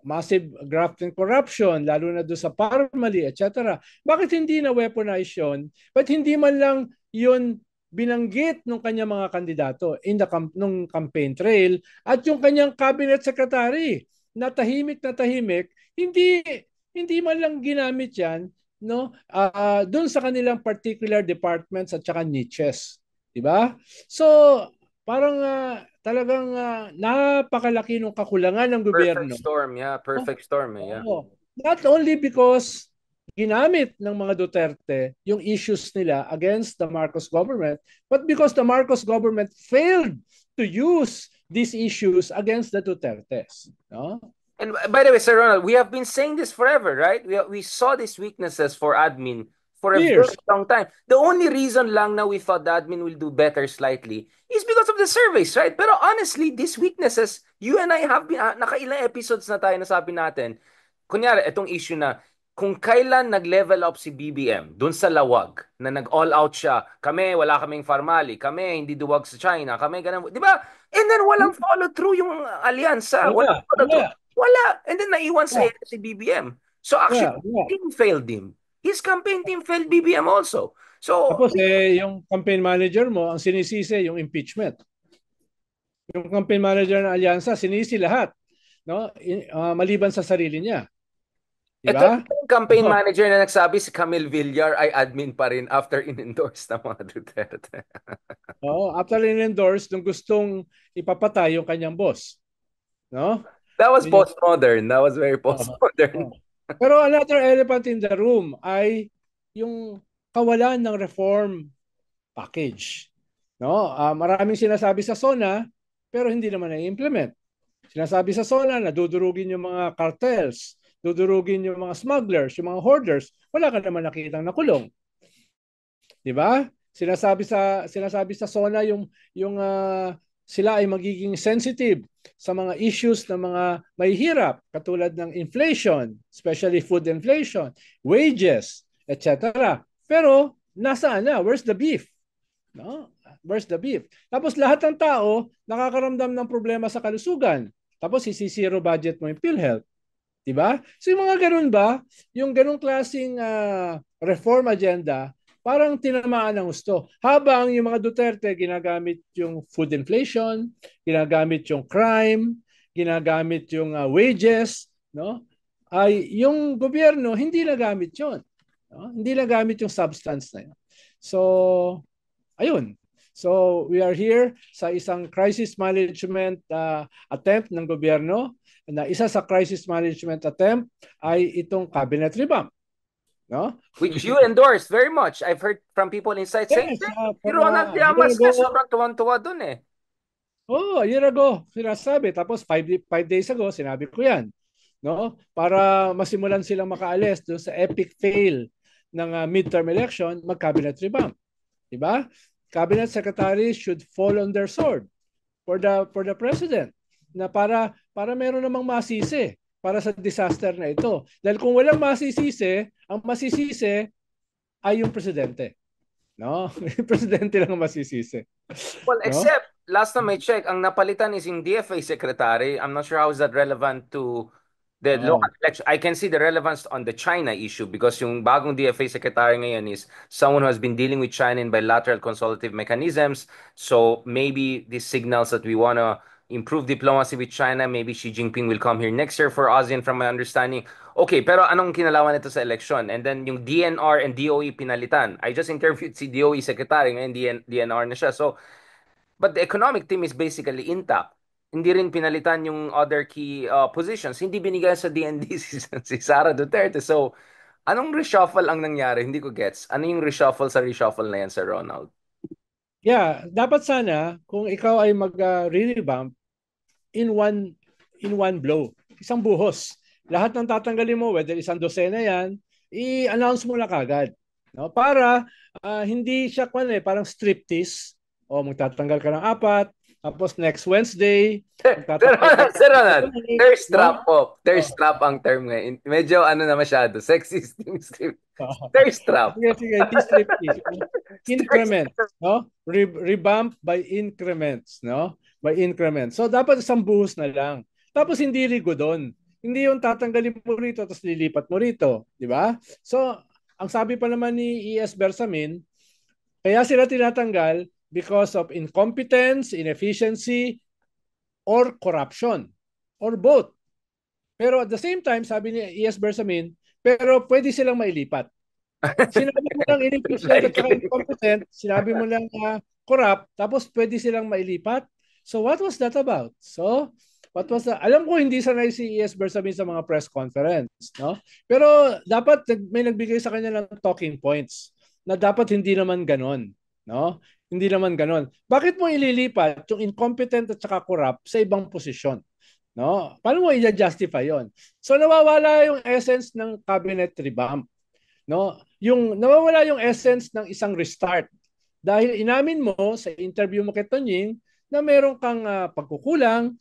massive graft and corruption, lalo na doon sa Parmali, etc. Bakit hindi na-weaponize yun? Ba't hindi man lang yun binanggit ng kanyang mga kandidato in the nung campaign trail at yung kanyang cabinet secretary na tahimik, hindi man lang ginamit yan, no? Doon sa kanilang particular departments at saka niches, di ba? So parang talagang napakalaki ng kakulangan ng Perfect gobyerno. storm, yeah. No? Perfect storm, yeah. Oo. Not only because ginamit ng mga Duterte yung issues nila against the Marcos government, but because the Marcos government failed to use these issues against the Dutertes. No? And by the way, Sir Ronald, we have been saying this forever, right? We saw these weaknesses for admin for a very Years. long time. The only reason lang na we thought the admin will do better slightly is because of the surveys, right? Pero honestly, these weaknesses, you and I have been, nakailang episodes na tayo nasabi natin. Kunyari, itong issue na, kung kailan nag-level up si BBM dun sa lawag, na nag-all out siya, kami, wala kaming farmali, kami, hindi duwag sa China, kami, ganun. Di ba? And then walang follow through yung alyansa. Walang Wala. follow through. Wala. Wala. And then naiwan sa Wala. si BBM. So actually, Wala. his team failed him. His campaign team failed BBM also. So, Tapos yung campaign manager mo, ang sinisisi yung impeachment. Yung campaign manager ng alyansa, sinisi lahat. No? Maliban sa sarili niya. ito Diba? yung campaign manager na nagsabi si Camille Villar ay admin pa rin after in-endorse ng mga Duterte. After in-endorse, nung gustong ipapatay yung kanyang boss. No? That was Yun yung, postmodern. That was very postmodern. Pero another elephant in the room ay yung kawalan ng reform package. No? Maraming sinasabi sa SONA pero hindi naman na-implement. Sinasabi sa SONA na dudurugin yung mga cartels, dudurugin yung mga smugglers, yung mga hoarders, wala ka naman nakitang nakulong. 'Di ba? Sinasabi sa SONA yung sila ay magiging sensitive sa mga issues ng mga mahihirap katulad ng inflation, especially food inflation, wages, etc. Pero nasaan na? Where's the beef? No? Where's the beef? Tapos lahat ng tao nakakaramdam ng problema sa kalusugan. Tapos isisiro budget mo yung PhilHealth. Diba? So yung mga ganun ba, yung ganung klaseng reform agenda, parang tinamaan ng gusto. Habang yung mga Duterte ginagamit yung food inflation, ginagamit yung crime, ginagamit yung wages, no? Ay yung gobyerno hindi nagamit 'yon. No? Hindi nagamit yung substance na 'yon. So ayun. So we are here sa isang crisis management attempt ng gobyerno na isa sa crisis management attempt ay itong cabinet revamp. no? Which you endorse very much. I've heard from people inside saying, Yes, si for Ronald a year Llamas nga, ago. sobrang tuwan-tuwa dun eh. Oh, a year ago, sinasabi. Tapos 5 days ago, sinabi ko yan. No? Para masimulan silang makaalis doon sa epic fail ng midterm election, mag-cabinet revamp. Diba? Cabinet secretaries should fall on their sword for the president na para meron namang masisi para sa disaster na ito. Dahil kung walang masisisi, ang masisisi ay yung presidente. No? Yung presidente lang ang masisisi. Well, No? except, last time I checked, ang napalitan is yung DFA secretary. I'm not sure how is that relevant to the local Oh. election. I can see the relevance on the China issue because yung bagong DFA secretary ngayon is someone who has been dealing with China in bilateral consultative mechanisms. So maybe this signals that we want to improve diplomacy with China. Maybe Xi Jinping will come here next year for ASEAN from my understanding. Okay, pero anong kinalaman nito sa election? And then yung DNR and DOE pinalitan. I just interviewed si DOE secretary, ngayon DNR na siya. So but the economic team is basically intact. Hindi rin pinalitan yung other key positions. Hindi binigay sa DND si Sara Duterte. So, anong reshuffle ang nangyari? Hindi ko gets. Ano yung reshuffle sa reshuffle na yan, Sir Ronald? Yeah, dapat sana kung ikaw ay mag-revamp in one blow, isang buhos. Lahat ng tatanggalin mo, whether isang dosena yan, i-announce mo na kagad. No? Para hindi siya parang striptease. O magtatanggal ka ng 4, tapos next Wednesday, Sir magtatanggal ka Ronald, Sir Ronald, ng thirst no? trap po. Oh. Thirst trap ang term ngayon. Medyo ano na masyado, sexist. Thirst trap. Sige, sige, hindi striptease. Thirst Increments, no? Revamp by increments, no? By increments. So dapat isang buhos na lang. Tapos hindi rigo doon. Hindi yung tatanggalin mo rito tapos lilipat mo rito, di ba? So, ang sabi pa naman ni ES Bersamin, kaya sila tinatanggal because of incompetence, inefficiency, or corruption, or both. Pero at the same time, sabi ni ES Bersamin, pero pwede silang mailipat. Sinabi mo lang inefficient at saka incompetent, sinabi mo lang corrupt, tapos pwede silang mailipat. So what was that about? So, what was that? Alam ko hindi sanay si ES Bersamin sa mga press conference, no? Pero dapat may nagbigay sa kanya ng talking points na dapat hindi naman ganon, no? Hindi naman ganon. Bakit mo ililipat yung incompetent at saka corrupt sa ibang posisyon? No? Paano mo i-justify 'yon? So nawawala yung essence ng cabinet revamp, no? Yung nawawala yung essence ng isang restart dahil inamin mo sa interview mo kay Tonying na meron kang pagkukulang,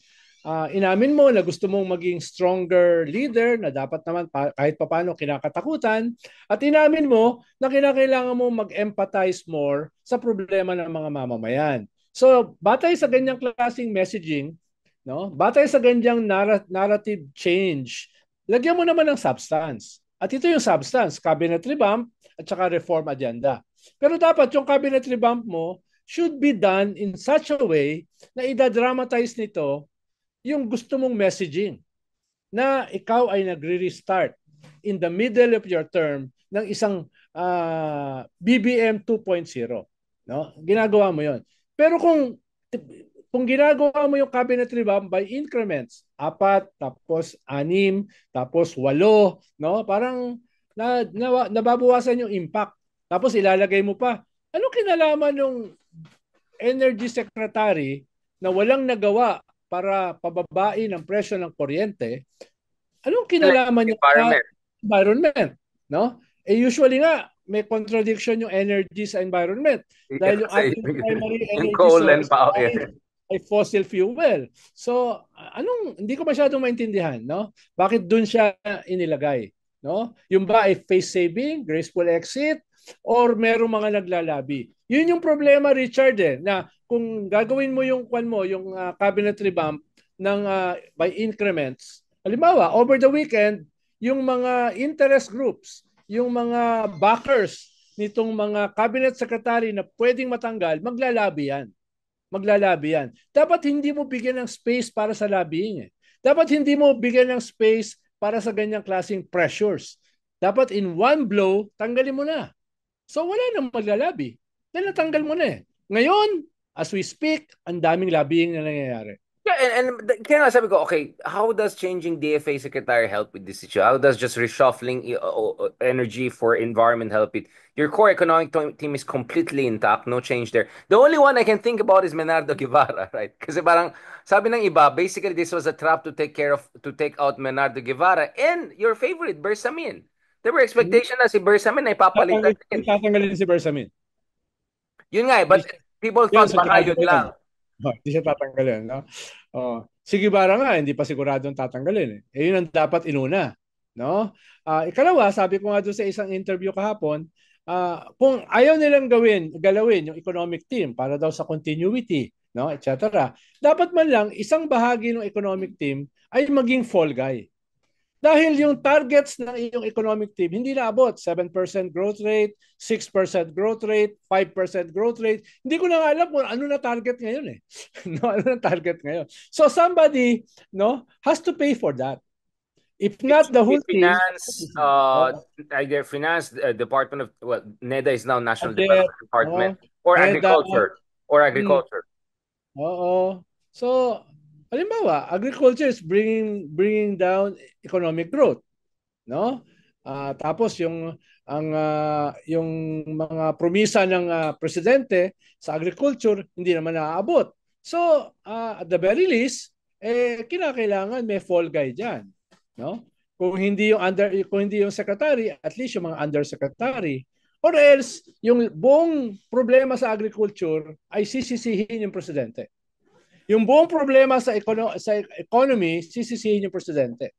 inamin mo na gusto mong maging stronger leader na dapat naman kahit papaano kinakatakutan at inamin mo na kinakailangan mo mag-empathize more sa problema ng mga mamamayan. So, batay sa ganyang klaseng messaging, no? Batay sa ganyang narrative change, lagyan mo naman ng substance. At ito yung substance, cabinet revamp at saka reform agenda. Pero dapat yung cabinet revamp mo should be done in such a way na idadramatize nito yung gusto mong messaging na ikaw ay nagre-restart in the middle of your term ng isang BBM 2.0. No? Ginagawa mo yon. Pero kung ginagawa mo yung cabinet revamp by increments, 4, tapos 6, tapos 8, no? Parang nababawasan yung impact. Tapos ilalagay mo pa, ano kinalaman yung energy secretary na walang nagawa para pababain ang presyo ng kuryente? Anong kinalaman yung environment, no? Usually nga may contradiction yung energy sa environment dahil yung ating primary energy source ay fossil fuel. So, hindi ko masyadong maintindihan, no? Bakit dun siya inilagay, no? Yung ba ay face saving, graceful exit, or merong mga naglalabi? Yun yung problema, Richard, na kung gagawin mo yung cabinet revamp ng by increments, halimbawa, over the weekend, yung mga interest groups, yung mga backers nitong mga cabinet secretary na pwedeng matanggal, maglalabi yan. Dapat hindi mo bigyan ng space para sa lobbying. Dapat hindi mo bigyan ng space para sa ganyang klaseng pressures. Dapat in one blow, tanggalin mo na. So wala nang maglalabi. Dahil natanggal mo na eh. Ngayon, as we speak, ang daming lobbying na nangyayari. Yeah, kaya nga sabi ko, okay, how does changing DFA secretary help with this issue? How does just reshuffling energy for environment help it? Your core economic team is completely intact, no change there. The only one I can think about is Menardo Guevara, right? Kasi parang sabi ng iba, basically this was a trap to take out Menardo Guevara and your favorite, Bersamin. There were expectation na si Bersamin ay papalitan din. Tatanggalin si Bersamin. Yun nga eh, Hindi but people Yan, thought baka sudyado yun ko yan. lang. Hindi siya tatanggalin. No? Oh, si Guevara nga, hindi pa siguradong tatanggalin. Yun ang dapat inuna. No? Ikalawa, sabi ko nga doon sa isang interview kahapon, kung ayaw nilang galawin yung economic team para daw sa continuity, no, etc. Dapat man lang isang bahagi ng economic team ay maging fall guy. Dahil yung targets ng iyong economic team hindi naabot. 7% growth rate, 6% growth rate, 5% growth rate. Hindi ko na alam kung ano na target ngayon eh. No, ano na target ngayon. So somebody, no, has to pay for that. If not the whole team, Finance, oh, either finance, Department of, well, NEDA is now National budget, Development Department, no, or NEDA, agriculture, or hmm, agriculture. oo. So, halimbawa, agriculture is bringing down economic growth. No? Tapos yung mga promisa ng presidente sa agriculture hindi naman naaabot. So, at the very least, kinakailangan may fall guy diyan, no? Kung hindi yung secretary, at least yung mga undersecretary. Or else, yung buong problema sa agriculture ay sisisihin yung presidente. Yung buong problema sa economy, sisisihin yung presidente.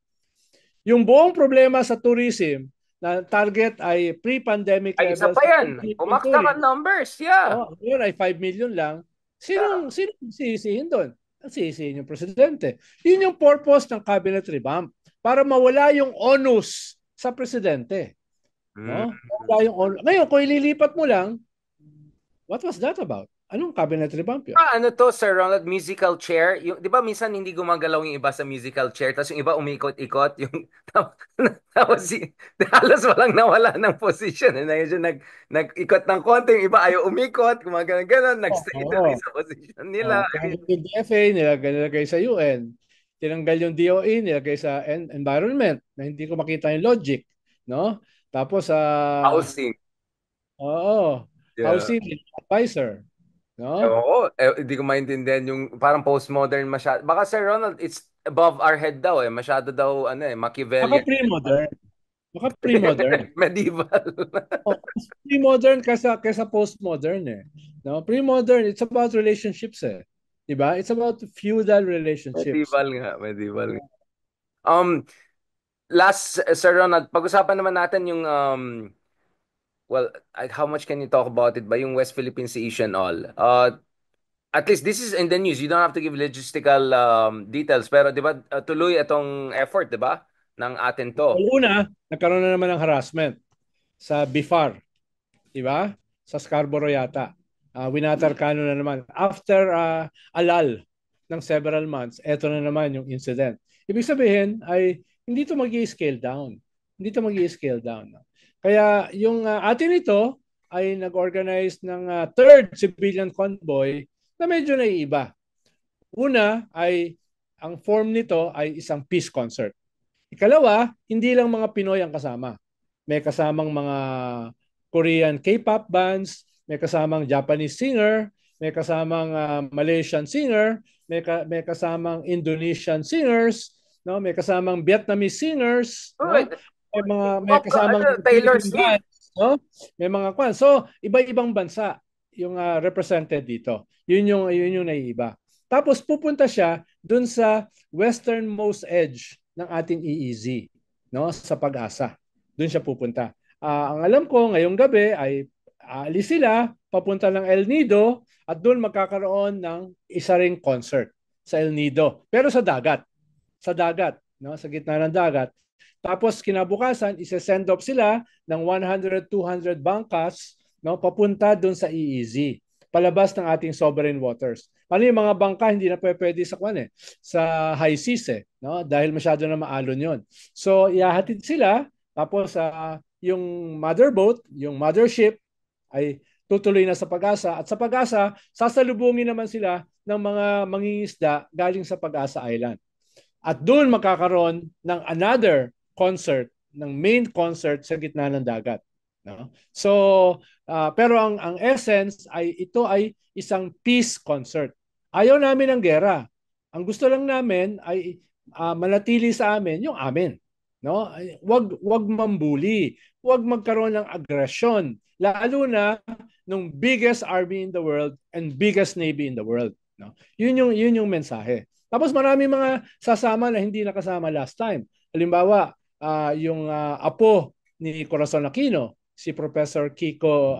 Yung buong problema sa tourism, na target ay pre-pandemic Ay, isa levels pa na 2 yan. million Pumaktak ang tourists. numbers, yeah. Ngayon ay 5 million lang. Yeah. Sinong sisihin doon? Ang sisihin yung presidente. Yun yung purpose ng cabinet revamp. Para mawala yung onus sa presidente. Mm. No? Mawala yung onus. Ngayon, kung ililipat mo lang, what was that about? Anong cabinet revamp yun? Ano to, Sir Ronald, musical chair? Yung, di ba minsan hindi gumagalaw yung iba sa musical chair, tapos yung iba umikot-ikot, yung tapos halos walang nawala ng position. Medyo nag-ikot ng konti, yung iba ayaw umikot, gumagano-ganon, nagstay tuloy Oo. sa position nila. Tinanggal yung DFA, nilagay sa UN. Tinanggal yung DOE, nilagay sa environment na hindi ko makita yung logic. No? Tapos sa Housing. oo, Yeah. housing advisor. No? Oo, hindi ko maintindihan yung parang postmodern masyado. Baka Sir Ronald, it's above our head daw eh. Masyado daw ano eh, Baka Machiavellian. pre-modern. Baka pre-modern. Medieval. Oh, pre-modern kaysa postmodern eh. No? Pre-modern, it's about relationships eh. Diba? It's about feudal relationships. Medieval nga, medieval nga. Um, last, Sir Ronald, pag-usapan naman natin yung, well, how much can you talk about it ba? Yung West Philippine Sea issue and all. At least this is in the news. You don't have to give logistical details. Pero di ba, tuloy itong effort, di ba? Ng atin to. Well, una, nagkaroon na naman ng harassment sa BIFAR. Diba? Sa Scarborough yata. Winatarkano na naman. After alal ng several months, eto na naman yung incident. Ibig sabihin ay hindi to mag-i-scale down. Hindi to mag-i-scale down. No? Kaya yung atin ito ay nag-organize ng third civilian convoy na medyo naiiba. Una ay ang form nito ay isang peace concert. Ikalawa, hindi lang mga Pinoy ang kasama. May kasamang mga Korean K-pop bands, may kasamang Japanese singer, may kasamang Malaysian singer, may kasamang Indonesian singers, no? May kasamang Vietnamese singers, Alright. no? May kasamang Taylor Philippine Swift. bands, no? May mga kwan. So, iba-ibang bansa yung represented dito. Yun yung naiiba. Tapos pupunta siya dun sa westernmost edge ng ating EEZ, no, sa Pag-asa. Doon siya pupunta. Ang alam ko ngayong gabi ay aalis sila papunta ng El Nido at doon magkakaroon ng isa ring concert sa El Nido. Pero sa dagat. Sa dagat, no, sa gitna ng dagat. Tapos kinabukasan, isa-send off sila ng 100, 200 bangkas, no, papunta doon sa EEZ. Palabas ng ating sovereign waters. Ano yung mga bangka hindi na pwede sa sa high seas eh, no? Dahil masyado na maalon 'yon. So ihahatid sila tapos yung mother boat, yung mothership ay tutuloy na sa Pag-asa. At sa Pag-asa, sasalubungin naman sila ng mga mangingisda galing sa Pag-asa Island. At doon magkakaroon ng another concert, ng main concert sa gitna ng dagat. No? So, pero ang essence ay ito ay isang peace concert. Ayaw namin ng gera. Ang gusto lang namin ay manatili sa amin yung amin. No? Wag mambuli, wag magkaroon ng aggression, lalo na nung biggest army in the world and biggest navy in the world. No? Yun yung mensahe. Tapos marami mga sasama na hindi nakasama last time. Halimbawa, yung apo ni Corazon Aquino, si Professor Kiko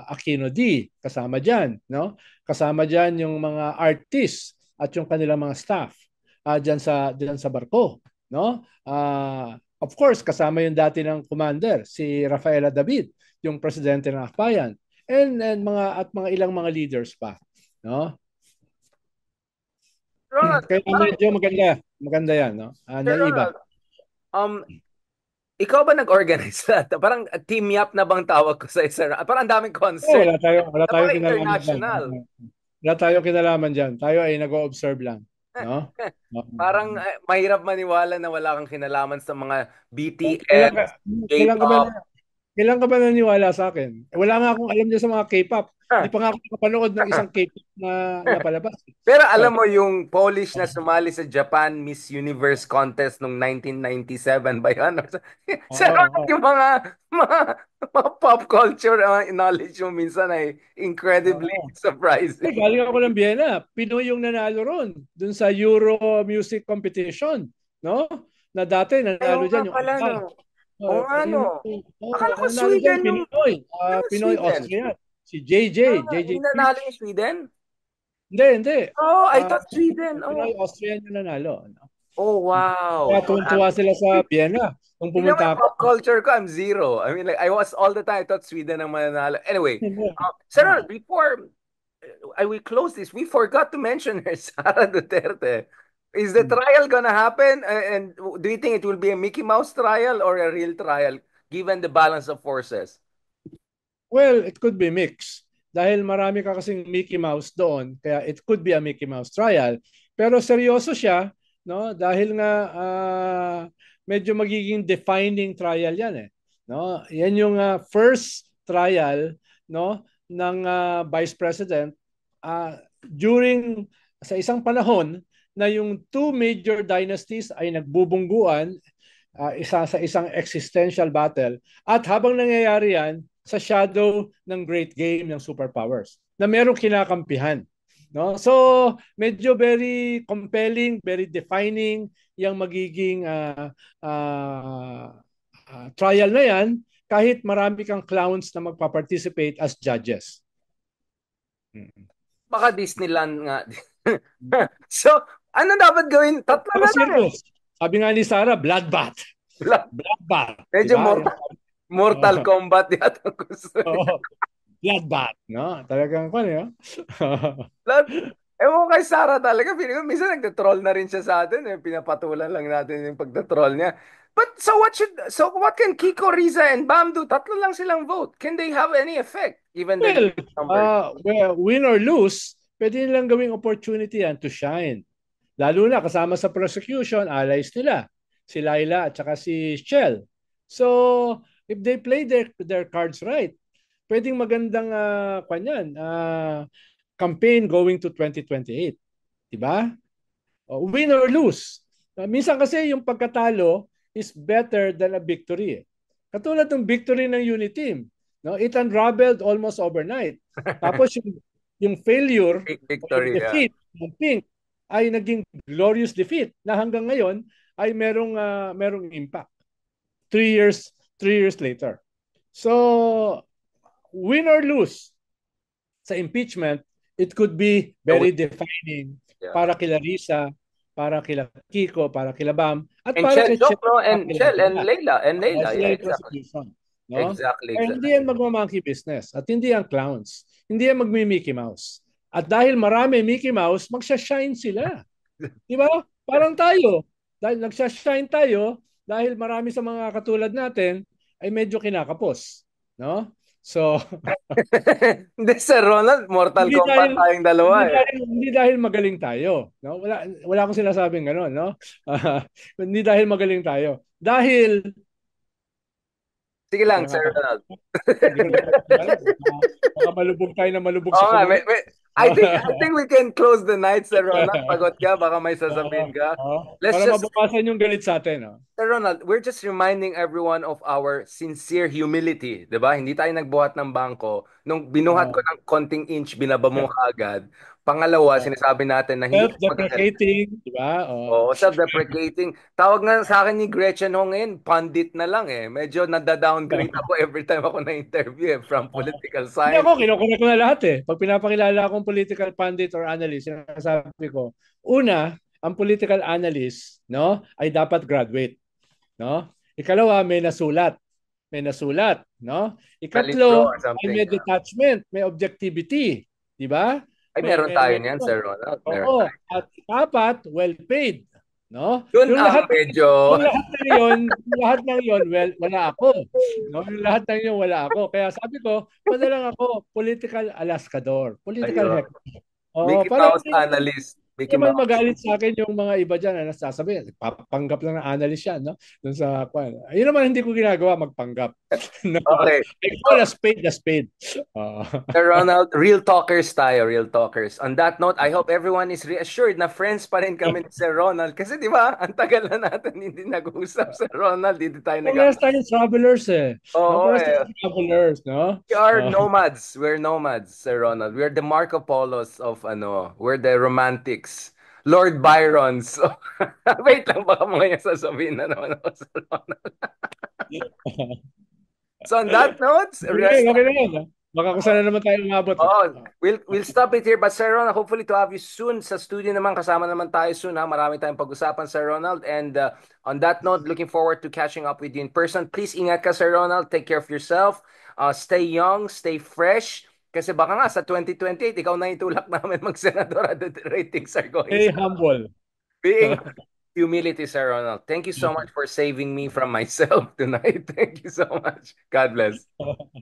Aquino D, kasama diyan, no? Kasama diyan yung mga artists at yung kanilang mga staff diyan sa barko, no? Of course, kasama yung dati ng commander, si Rafaela David, yung presidente ng Akbayan, and mga ilang mga leaders pa, no? Ronald, Kaya parang, medyo maganda yan, no? Sir Naiba. Ronald, um, ikaw ba nag-organize lahat? Parang team yap na bang tawag ko sa isa? Parang ang daming Oh, concert. wala tayong kinalaman diyan. Napaka-international. Wala tayong kinalaman diyan. Tayo ay nag-o-observe lang, no? Parang mahirap maniwala na wala kang kinalaman sa mga Kailan BTS, ka, kailan ka ba K-pop. kailan ka ba naniwala sa akin? Wala nga akong alam niya sa mga K-pop. Hindi pa nga ako nakapanood ng isang K-pop na palabas. Pero alam mo yung Polish na sumali sa Japan Miss Universe contest noong 1997 ba yun? Sa Oo, oo. yung mga, mga pop culture knowledge mo minsan ay incredibly Oo. surprising. Galing ako ng Vienna. Pinoy yung nanalo ron dun sa Euro Music Competition, no? Na dati Ayaw nanalo nga diyan yung pala, no? Angkan. Oo nga, no? Akala ko Nanalo diyan Sweden yung... Pinoy. Ano Pinoy Sweden? Austrian. Si JJ, JJ Hindi nanalo Peach. yung Sweden? Hindi. Oh, I Ah, thought Sweden. Pinoy Oh, Austrian yung nanalo. No? oh wow. Kaya tuwa sila sa Vienna nung Tingnan mo pumunta yung ako. pop culture ko, I'm zero. I mean, like, I was all the time, I thought Sweden ang mananalo. Anyway, Hindi. Sarah, before we close this, we forgot to mention her, Sara Duterte. Is the trial gonna happen? And do you think it will be a Mickey Mouse trial or a real trial, given the balance of forces? Well, it could be mixed. Dahil marami ka kasing Mickey Mouse doon, kaya it could be a Mickey Mouse trial. Pero seryoso siya, no? Dahil nga medyo magiging defining trial 'yan eh. No? Yan yung first trial, no, ng Vice President during sa isang panahon na yung two major dynasties ay nagbubungguan isa sa isang existential battle at habang nangyayari yan sa shadow ng great game ng superpowers na merong kinakampihan, no? So medyo very compelling, very defining yung magiging trial na yan kahit marami kang clowns na magpa-participate as judges. Baka Disneyland nga. So, ano dapat gawin? Tatlo Mga na lang eh. circus. Sabi nga ni Sarah, bloodbath. Bloodbath. Medyo Diba? Mortal Kombat yata ang gusto niya. Oh, bloodbath. No? Talagang kung ano. Blood, ewan ko kay Sarah talaga. Feeling ko, minsan nagtatroll na rin siya sa atin. Eh. Pinapatulan lang natin yung pagtatroll niya. But so what can Kiko, Riza, and Bam do? Tatlo lang silang vote. Can they have any effect? Given the Well, numbers. win or lose, pwede nilang gawing opportunity yan to shine. Lalo na kasama sa prosecution, allies nila. Si Laila at saka si Shell. So, if they play their cards right, pwedeng magandang campaign going to 2028. Diba? Win or lose. Minsan kasi yung pagkatalo is better than a victory. Katulad ng victory ng unit team. No? It unraveled almost overnight. Tapos yung failure Big o yung victory, yeah. defeat ng Pink ay naging glorious defeat na hanggang ngayon ay merong impact. 3 years later. So, win or lose sa impeachment, it could be very defining para kila Risa, para kila Kiko, para kila Bam, at And para Chel kay Chok, Chel, no? at And kila Chel and Leila. Layla. And Layla, Sila yeah, yung exactly. prosecution. No? Exactly, Kaya exactly. hindi yan magmamonkey business at hindi yan clowns. Hindi yan magmi-Mickey Mouse. At dahil marami Mickey Mouse, magsha-shine sila. Di ba? Parang tayo. Dahil nagsha-shine tayo, dahil marami sa mga katulad natin ay medyo kinakapos. No? So, Hindi, Sir Ronald, Mortal hindi Kombat dahil tayong dalawa eh. hindi dahil magaling tayo, no? Wala akong sinasabing gano'n, no? Hindi dahil magaling tayo. Dahil Sige teka lang, nga Sir ba? Ronald. Hindi ko na alam. Baka malubog tayo na malubog Oo sa nga, community. I think we can close the night, Sir Ronald. Pagod ka, baka may Oo, sasabihin ka. oo. Let's Para just mabawasan yung galit sa atin, no? Sir Ronald, we're just reminding everyone of our sincere humility, 'di ba? Hindi tayo nagbuhat ng bangko. Nung binuhat ko Oo. ng konting inch, binaba mo kaagad. Pangalawa, Oo. sinasabi natin na hindi tayo magagalit. Self-deprecating, di ba? Oo. Oo, self-deprecating. Tawag nga sa akin ni Gretchen Ho ngayon, pandit na lang eh. Medyo nada-downgrade ako every time ako na-interview eh, from political Hindi science. ako, kinukuha ko na lahat eh. Pag pinapakilala akong political pundit or analyst, sinasabi ko, una, ang political analyst, no, ay dapat graduate, no? Ikalawa, may nasulat. May nasulat, no? Sa libro Ikatlo, or ay something. may detachment, may objectivity, di ba? Ay, May, meron tayo may, niyan, Sir Ronald. Meron oo. tayo. At ikapat, well paid, no? Yun ang medyo... Yung lahat ng yon, yung lahat ng yon, well, wala ako. No, yung lahat ng yon wala ako. Kaya sabi ko, madalang ako political alaskador, political Ayun. hack. Oo, Mickey para Mouse analyst. hindi Mickey naman Mouse. magalit sa akin yung mga iba dyan na nasasabi, papanggap lang ng analyst yan, no? Doon sa, kwan. Ayun naman hindi ko ginagawa, magpanggap. No? Okay. I call a spade a spade. Oo. Sir Ronald, real talkers tayo, real talkers. On that note, I hope everyone is reassured na friends pa rin kami ni Sir Ronald. Kasi di ba, ang tagal na natin hindi nag-uusap, Sir Ronald. Hindi tayo nag Parehas tayong travelers eh. No, Oo parehas eh. tayong travelers, no? We are Oh. nomads. We're nomads, Sir Ronald. We're the Marco Polos of ano, we're the romantics. Lord Byrons. So, wait lang, baka mga yung sasabihin na naman ako, Sir Ronald. So on that note, Okay, rest. okay na yan. Baka kung saan na naman tayo umabot eh. Oh, we'll stop it here. But Sir Ronald, hopefully to have you soon sa studio naman. Kasama naman tayo soon ha. Marami tayong pag-usapan, Sir Ronald. And on that note, looking forward to catching up with you in person. Please ingat ka, Sir Ronald. Take care of yourself. Stay young, stay fresh. Kasi baka nga sa 2028, ikaw na itulak namin mag-senador at the ratings are going Stay sa humble. being humility, Sir Ronald. Thank you so much for saving me from myself tonight. Thank you so much. God bless.